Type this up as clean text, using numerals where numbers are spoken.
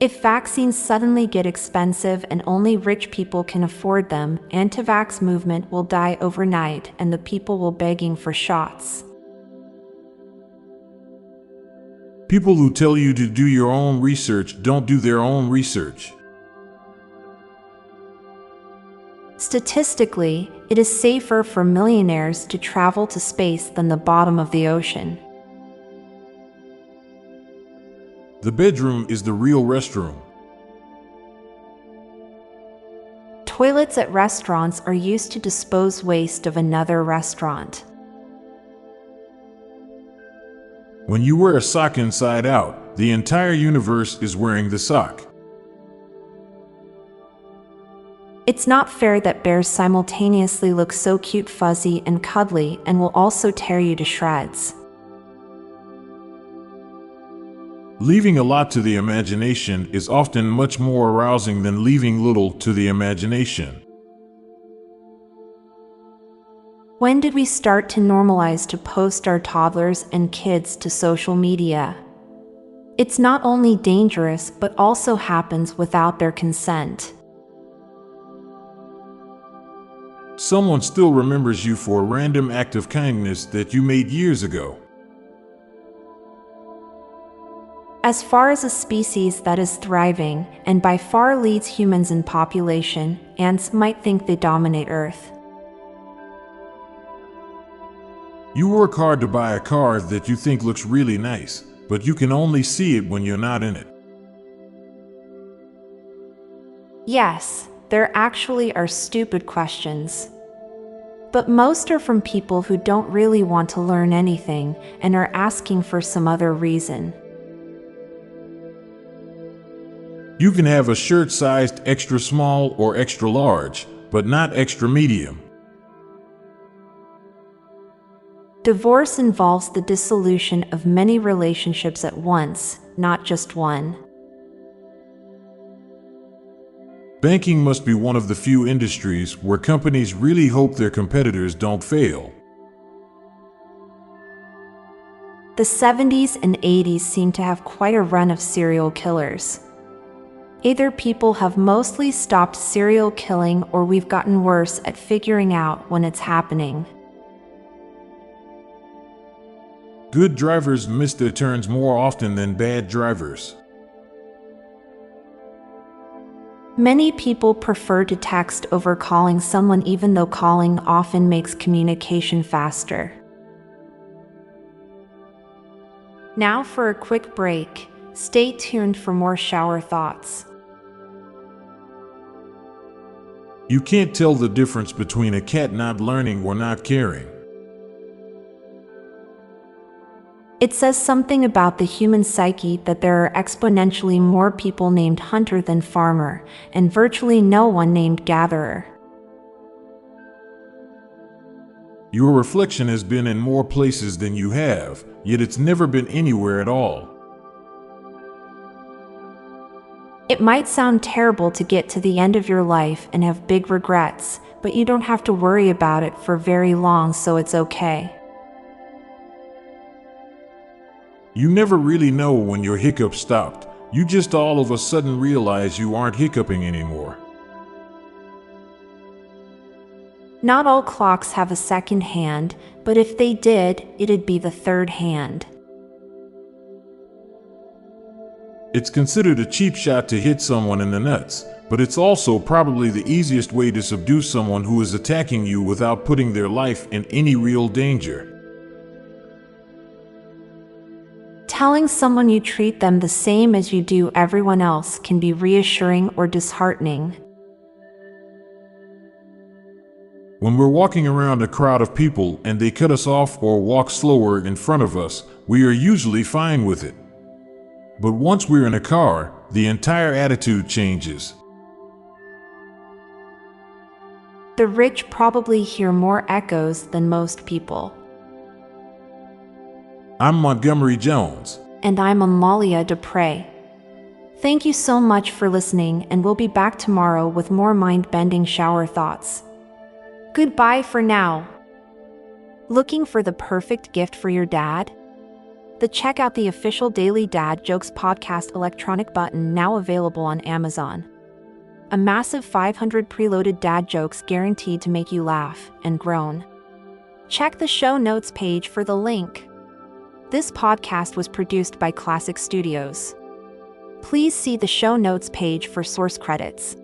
If vaccines suddenly get expensive and only rich people can afford them, anti-vax movement will die overnight and the people will begging for shots. People who tell you to do your own research don't do their own research. Statistically, it is safer for millionaires to travel to space than the bottom of the ocean. The bedroom is the real restroom. Toilets at restaurants are used to dispose waste of another restaurant. When you wear a sock inside out, the entire universe is wearing the sock. It's not fair that bears simultaneously look so cute, fuzzy, and cuddly and will also tear you to shreds. Leaving a lot to the imagination is often much more arousing than leaving little to the imagination. When did we start to normalize to post our toddlers and kids to social media? It's not only dangerous but also happens without their consent. Someone still remembers you for a random act of kindness that you made years ago. As far as a species that is thriving, and by far leads humans in population, ants might think they dominate Earth. You work hard to buy a car that you think looks really nice, but you can only see it when you're not in it. Yes, there actually are stupid questions. But most are from people who don't really want to learn anything and are asking for some other reason. You can have a shirt sized extra small or extra large, but not extra medium. Divorce involves the dissolution of many relationships at once, not just one. Banking must be one of the few industries where companies really hope their competitors don't fail. The 70s and 80s seem to have quite a run of serial killers. Either people have mostly stopped serial killing or we've gotten worse at figuring out when it's happening. Good drivers miss their turns more often than bad drivers. Many people prefer to text over calling someone even though calling often makes communication faster. Now for a quick break. Stay tuned for more shower thoughts. You can't tell the difference between a cat not learning or not caring. It says something about the human psyche that there are exponentially more people named hunter than farmer, and virtually no one named gatherer. Your reflection has been in more places than you have, yet it's never been anywhere at all. It might sound terrible to get to the end of your life and have big regrets, but you don't have to worry about it for very long, so it's okay. You never really know when your hiccup stopped. You just all of a sudden realize you aren't hiccuping anymore. Not all clocks have a second hand, but if they did, it'd be the third hand. It's considered a cheap shot to hit someone in the nuts, but it's also probably the easiest way to subdue someone who is attacking you without putting their life in any real danger. Telling someone you treat them the same as you do everyone else can be reassuring or disheartening. When we're walking around a crowd of people and they cut us off or walk slower in front of us, we are usually fine with it. But once we're in a car, the entire attitude changes. The rich probably hear more echoes than most people. I'm Montgomery Jones. And I'm Amalia Dupre. Thank you so much for listening, and we'll be back tomorrow with more mind-bending shower thoughts. Goodbye for now. Looking for the perfect gift for your dad? The Check Out the Official Daily Dad Jokes Podcast electronic button now available on Amazon. A massive 500 preloaded dad jokes guaranteed to make you laugh and groan. Check the show notes page for the link. This podcast was produced by Klassic Studios. Please see the show notes page for source credits.